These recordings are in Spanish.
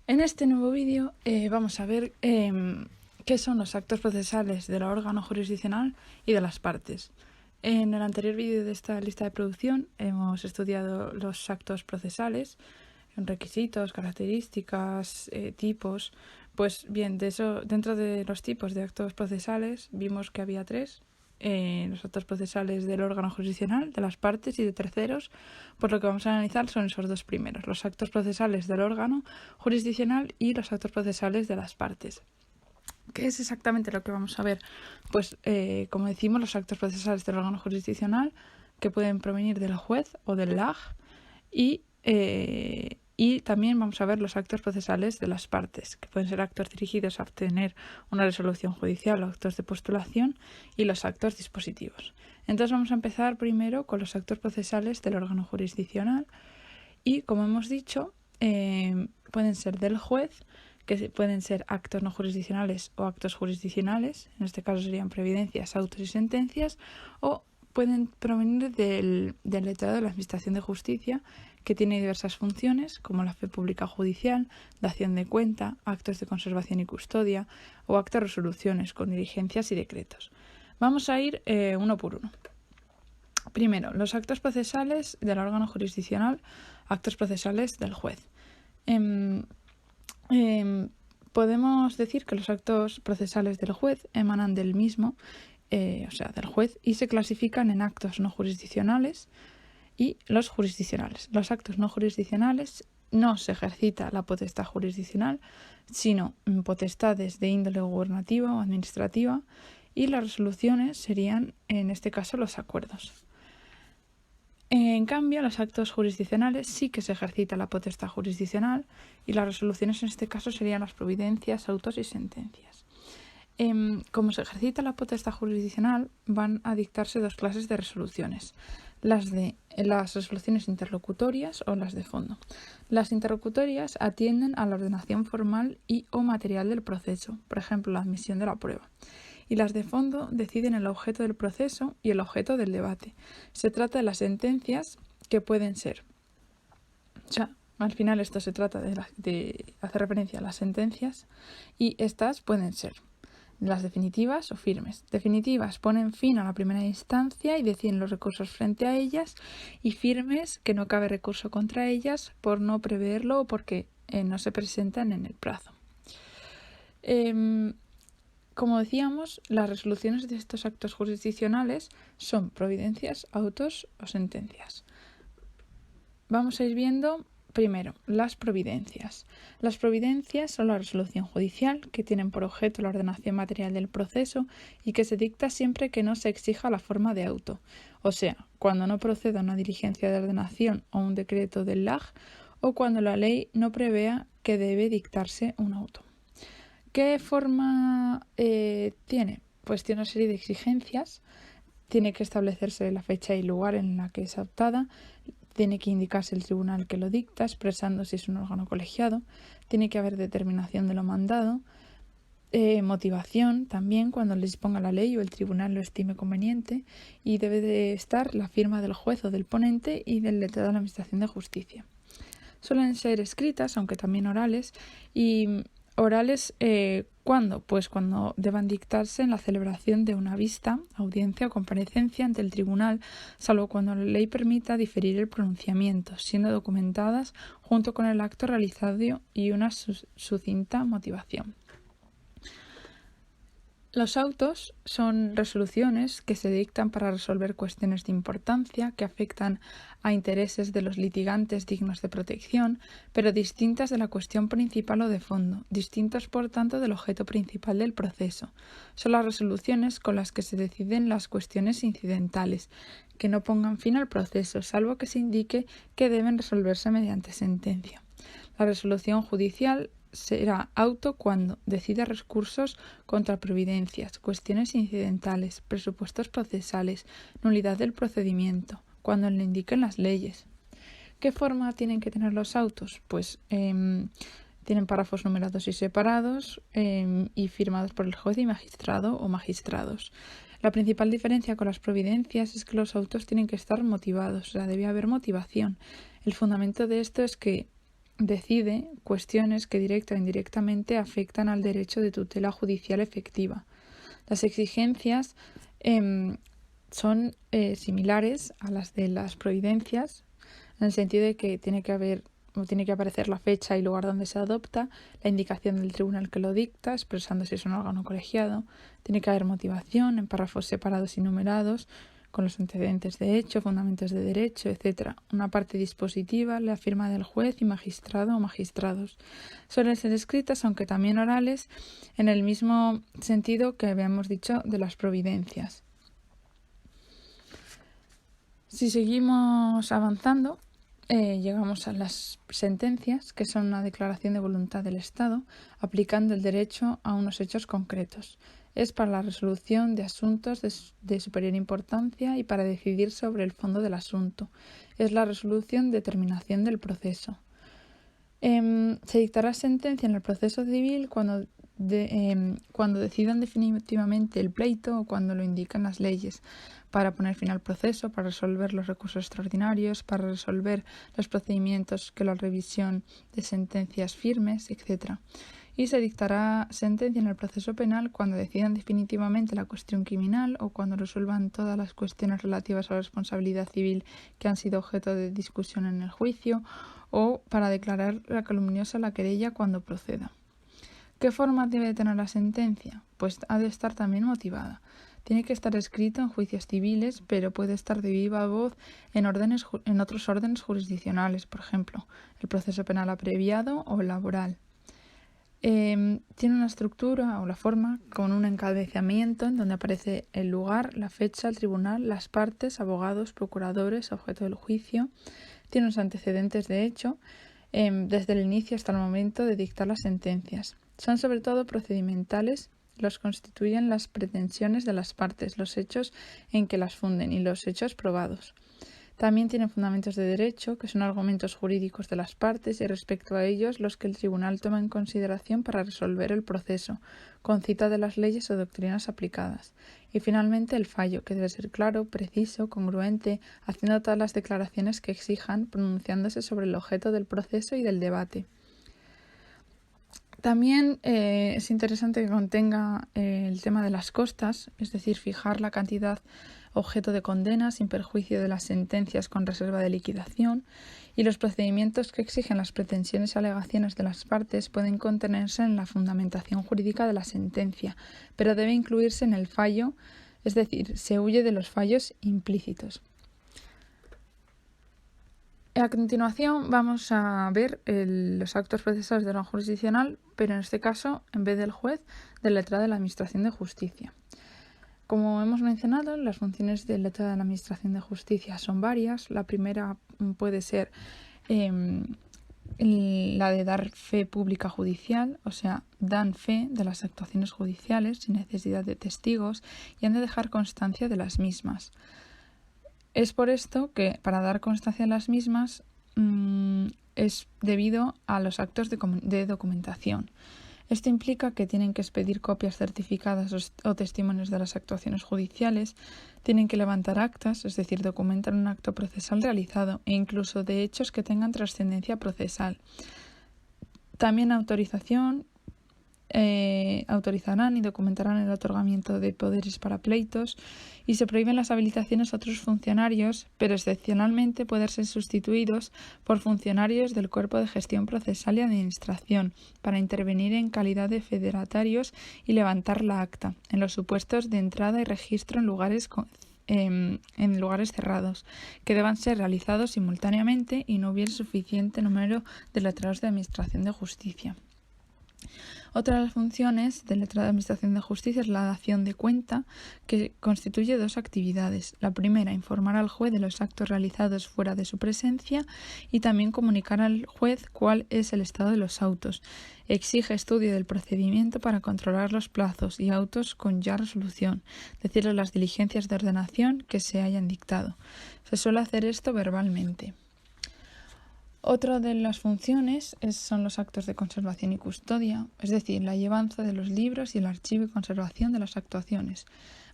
En este nuevo vídeo vamos a ver qué son los actos procesales del órgano jurisdiccional y de las partes. En el anterior vídeo de esta lista de producción hemos estudiado los actos procesales, requisitos, características, tipos. Pues bien, dentro de los tipos de actos procesales vimos que había tres. Los actos procesales del órgano jurisdiccional, de las partes y de terceros. Pues lo que vamos a analizar son esos dos primeros, los actos procesales del órgano jurisdiccional y los actos procesales de las partes. ¿Qué es exactamente lo que vamos a ver? Pues como decimos, los actos procesales del órgano jurisdiccional, que pueden provenir del juez o del LAG, y también vamos a ver los actos procesales de las partes, que pueden ser actos dirigidos a obtener una resolución judicial o actos de postulación, y los actos dispositivos. Entonces vamos a empezar primero con los actos procesales del órgano jurisdiccional y, como hemos dicho, pueden ser del juez, que pueden ser actos no jurisdiccionales o actos jurisdiccionales, en este caso serían previdencias, autos y sentencias, o pueden provenir del letrado de la Administración de Justicia, que tiene diversas funciones, como la fe pública judicial, dación de cuenta, actos de conservación y custodia, o actos de resoluciones con diligencias y decretos. Vamos a ir uno por uno. Primero, los actos procesales del órgano jurisdiccional, actos procesales del juez. Podemos decir que los actos procesales del juez emanan del mismo, o sea, del juez, y se clasifican en actos no jurisdiccionales y los jurisdiccionales. Los actos no jurisdiccionales no se ejercita la potestad jurisdiccional, sino potestades de índole gubernativa o administrativa, y las resoluciones serían, en este caso, los acuerdos. En cambio, los actos jurisdiccionales sí que se ejercita la potestad jurisdiccional, y las resoluciones en este caso serían las providencias, autos y sentencias. Como se ejercita la potestad jurisdiccional, van a dictarse dos clases de resoluciones: las resoluciones interlocutorias o las de fondo. Las interlocutorias atienden a la ordenación formal y o material del proceso, por ejemplo, la admisión de la prueba. Y las de fondo deciden el objeto del proceso y el objeto del debate. Se trata de las sentencias, que pueden ser, o sea, al final esto se trata de hacer referencia a las sentencias, y estas pueden ser las definitivas o firmes. Definitivas ponen fin a la primera instancia y deciden los recursos frente a ellas, y firmes, que no cabe recurso contra ellas por no preverlo o porque no se presentan en el plazo. Como decíamos, las resoluciones de estos actos jurisdiccionales son providencias, autos o sentencias. Vamos a ir viendo primero las providencias. Las providencias son la resolución judicial, que tienen por objeto la ordenación material del proceso y que se dicta siempre que no se exija la forma de auto, o sea, cuando no proceda una diligencia de ordenación o un decreto del LAG, o cuando la ley no prevea que debe dictarse un auto. ¿Qué forma tiene? Pues tiene una serie de exigencias. Tiene que establecerse la fecha y lugar en la que es adoptada. Tiene que indicarse el tribunal que lo dicta, expresando si es un órgano colegiado. Tiene que haber determinación de lo mandado. Motivación también, cuando le disponga la ley o el tribunal lo estime conveniente. Y debe de estar la firma del juez o del ponente y del letrado de la Administración de Justicia. Suelen ser escritas, aunque también orales, y orales, ¿cuándo? Pues cuando deban dictarse en la celebración de una vista, audiencia o comparecencia ante el tribunal, salvo cuando la ley permita diferir el pronunciamiento, siendo documentadas junto con el acto realizado y una sucinta motivación. Los autos son resoluciones que se dictan para resolver cuestiones de importancia que afectan a intereses de los litigantes dignos de protección, pero distintas de la cuestión principal o de fondo, distintos por tanto del objeto principal del proceso. Son las resoluciones con las que se deciden las cuestiones incidentales, que no pongan fin al proceso, salvo que se indique que deben resolverse mediante sentencia. La resolución judicial será auto cuando decida recursos contra providencias, cuestiones incidentales, presupuestos procesales, nulidad del procedimiento, cuando le indiquen las leyes. ¿Qué forma tienen que tener los autos? Pues tienen párrafos numerados y separados, y firmados por el juez y magistrado o magistrados. La principal diferencia con las providencias es que los autos tienen que estar motivados, o sea, debe haber motivación. El fundamento de esto es que decide cuestiones que directa o indirectamente afectan al derecho de tutela judicial efectiva. Las exigencias son similares a las de las providencias, en el sentido de que tiene que aparecer la fecha y lugar donde se adopta, la indicación del tribunal que lo dicta, expresando si es un órgano colegiado, tiene que haber motivación en párrafos separados y numerados, con los antecedentes de hecho, fundamentos de derecho, etc. Una parte dispositiva, la firma del juez y magistrado o magistrados. Suelen ser escritas, aunque también orales, en el mismo sentido que habíamos dicho de las providencias. Si seguimos avanzando, llegamos a las sentencias, que son una declaración de voluntad del Estado, aplicando el derecho a unos hechos concretos. Es para la resolución de asuntos de superior importancia y para decidir sobre el fondo del asunto. Es la resolución de terminación del proceso. Se dictará sentencia en el proceso civil cuando decidan definitivamente el pleito o cuando lo indican las leyes, para poner fin al proceso, para resolver los recursos extraordinarios, para resolver los procedimientos que la revisión de sentencias firmes, etc. Y se dictará sentencia en el proceso penal cuando decidan definitivamente la cuestión criminal o cuando resuelvan todas las cuestiones relativas a la responsabilidad civil que han sido objeto de discusión en el juicio, o para declarar la calumniosa la querella cuando proceda. ¿Qué forma debe tener la sentencia? Pues ha de estar también motivada. Tiene que estar escrito en juicios civiles, pero puede estar de viva voz en otros órdenes jurisdiccionales, por ejemplo, el proceso penal abreviado o laboral. Tiene una estructura o la forma con un encabezamiento en donde aparece el lugar, la fecha, el tribunal, las partes, abogados, procuradores, objeto del juicio. Tiene unos antecedentes de hecho desde el inicio hasta el momento de dictar las sentencias. Son sobre todo procedimentales, los constituyen las pretensiones de las partes, los hechos en que las funden y los hechos probados. También tienen fundamentos de derecho, que son argumentos jurídicos de las partes y respecto a ellos los que el tribunal toma en consideración para resolver el proceso, con cita de las leyes o doctrinas aplicadas. Y finalmente el fallo, que debe ser claro, preciso, congruente, haciendo todas las declaraciones que exijan, pronunciándose sobre el objeto del proceso y del debate. También es interesante que contenga el tema de las costas, es decir, fijar la cantidad objeto de condena sin perjuicio de las sentencias con reserva de liquidación, y los procedimientos que exigen las pretensiones y alegaciones de las partes pueden contenerse en la fundamentación jurídica de la sentencia, pero debe incluirse en el fallo, es decir, se huye de los fallos implícitos. A continuación vamos a ver los actos procesales de orden jurisdiccional, pero en este caso, en vez del juez, del letrado de la Administración de Justicia. Como hemos mencionado, las funciones del letrado de la Administración de Justicia son varias. La primera puede ser la de dar fe pública judicial, o sea, dan fe de las actuaciones judiciales sin necesidad de testigos y han de dejar constancia de las mismas. Es por esto que para dar constancia de las mismas es debido a los actos de documentación. Esto implica que tienen que expedir copias certificadas o testimonios de las actuaciones judiciales, tienen que levantar actas, es decir, documentar un acto procesal realizado e incluso de hechos que tengan trascendencia procesal. También autorizarán y documentarán el otorgamiento de poderes para pleitos y se prohíben las habilitaciones a otros funcionarios, pero excepcionalmente pueden ser sustituidos por funcionarios del Cuerpo de Gestión Procesal y Administración para intervenir en calidad de federatarios y levantar la acta en los supuestos de entrada y registro en lugares cerrados, que deban ser realizados simultáneamente y no hubiera suficiente número de letrados de Administración de Justicia. Otra de las funciones del letrado de Administración de Justicia es la dación de cuenta, que constituye dos actividades. La primera, informar al juez de los actos realizados fuera de su presencia y también comunicar al juez cuál es el estado de los autos. Exige estudio del procedimiento para controlar los plazos y autos con ya resolución, decirle las diligencias de ordenación que se hayan dictado. Se suele hacer esto verbalmente. Otra de las funciones son los actos de conservación y custodia, es decir, la llevanza de los libros y el archivo y conservación de las actuaciones.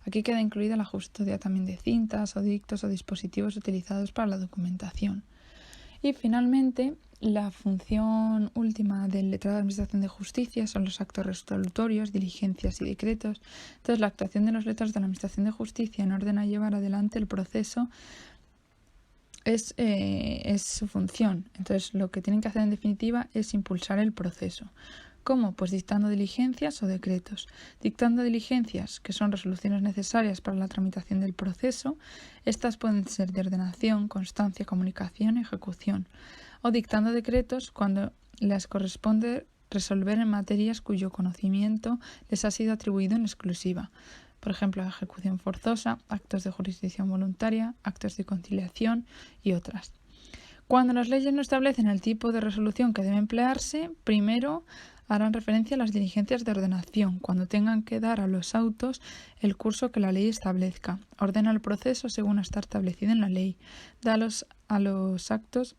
Aquí queda incluida la custodia también de cintas o dictos o dispositivos utilizados para la documentación. Y finalmente, la función última del letrado de Administración de Justicia son los actos resolutorios, diligencias y decretos. Entonces, la actuación de los letrados de la Administración de Justicia en orden a llevar adelante el proceso es su función. Entonces, lo que tienen que hacer en definitiva es impulsar el proceso. ¿Cómo? Pues dictando diligencias o decretos. Dictando diligencias, que son resoluciones necesarias para la tramitación del proceso. Estas pueden ser de ordenación, constancia, comunicación y ejecución. O dictando decretos cuando les corresponde resolver en materias cuyo conocimiento les ha sido atribuido en exclusiva. Por ejemplo, ejecución forzosa, actos de jurisdicción voluntaria, actos de conciliación y otras. Cuando las leyes no establecen el tipo de resolución que debe emplearse, primero harán referencia a las diligencias de ordenación, cuando tengan que dar a los autos el curso que la ley establezca. Ordena el proceso según está establecido en la ley. Da a los actos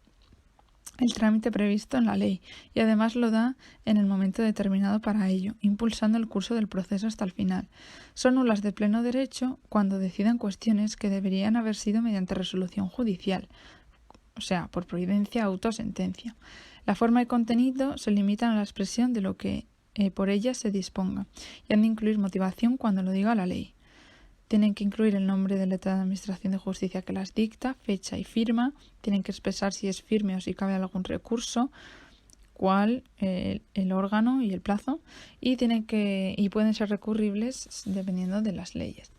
el trámite previsto en la ley y además lo da en el momento determinado para ello, impulsando el curso del proceso hasta el final. Son nulas de pleno derecho cuando decidan cuestiones que deberían haber sido mediante resolución judicial, o sea, por providencia, auto o sentencia. La forma y contenido se limitan a la expresión de lo que por ella se disponga y han de incluir motivación cuando lo diga la ley. Tienen que incluir el nombre del letrado de Administración de Justicia que las dicta, fecha y firma. Tienen que expresar si es firme o si cabe algún recurso, cuál, el órgano y el plazo, y pueden ser recurribles dependiendo de las leyes.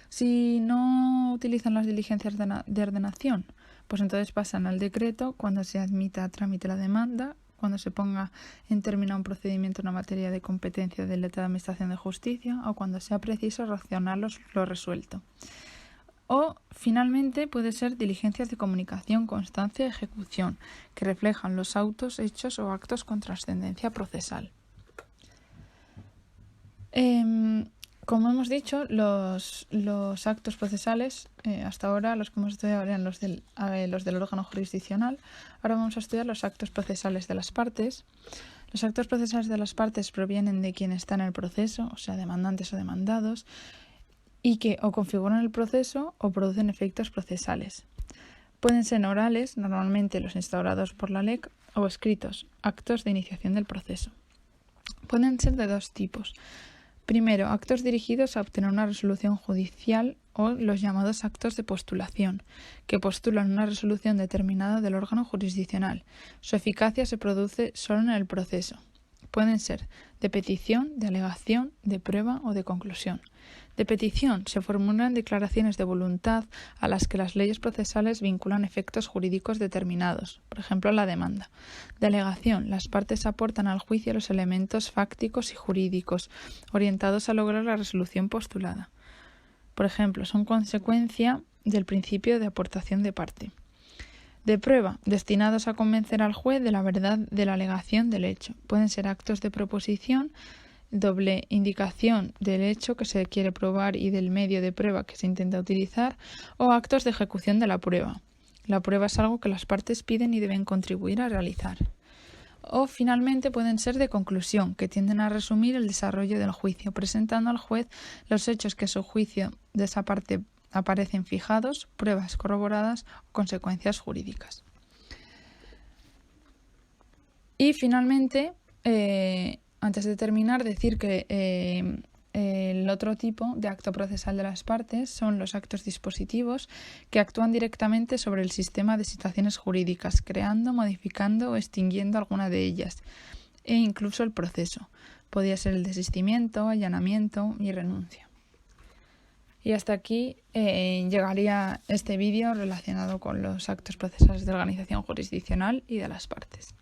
Si no utilizan las diligencias de ordenación, pues entonces pasan al decreto cuando se admita a trámite la demanda, cuando se ponga en término un procedimiento en una materia de competencia del letrado de Administración de Justicia o cuando sea preciso racionar lo resuelto. O, finalmente, puede ser diligencias de comunicación, constancia y ejecución, que reflejan los autos, hechos o actos con trascendencia procesal. Como hemos dicho, los actos procesales, hasta ahora los que hemos estudiado eran los del órgano jurisdiccional. Ahora vamos a estudiar los actos procesales de las partes. Los actos procesales de las partes provienen de quien está en el proceso, o sea, demandantes o demandados, y que o configuran el proceso o producen efectos procesales. Pueden ser orales, normalmente los instaurados por la LEC, o escritos, actos de iniciación del proceso. Pueden ser de dos tipos. Primero, actos dirigidos a obtener una resolución judicial o los llamados actos de postulación, que postulan una resolución determinada del órgano jurisdiccional. Su eficacia se produce solo en el proceso. Pueden ser de petición, de alegación, de prueba o de conclusión. De petición se formulan declaraciones de voluntad a las que las leyes procesales vinculan efectos jurídicos determinados, por ejemplo la demanda. De alegación, las partes aportan al juicio los elementos fácticos y jurídicos orientados a lograr la resolución postulada. Por ejemplo, son consecuencia del principio de aportación de parte. De prueba, destinados a convencer al juez de la verdad de la alegación del hecho. Pueden ser actos de proposición, doble indicación del hecho que se quiere probar y del medio de prueba que se intenta utilizar, o actos de ejecución de la prueba. La prueba es algo que las partes piden y deben contribuir a realizar. O finalmente pueden ser de conclusión, que tienden a resumir el desarrollo del juicio, presentando al juez los hechos que a su juicio de esa parte aparecen fijados, pruebas corroboradas o consecuencias jurídicas. Y finalmente, antes de terminar, decir que el otro tipo de acto procesal de las partes son los actos dispositivos que actúan directamente sobre el sistema de situaciones jurídicas, creando, modificando o extinguiendo alguna de ellas, e incluso el proceso. Podría ser el desistimiento, allanamiento y renuncia. Y hasta aquí llegaría este vídeo relacionado con los actos procesales de organización jurisdiccional y de las partes.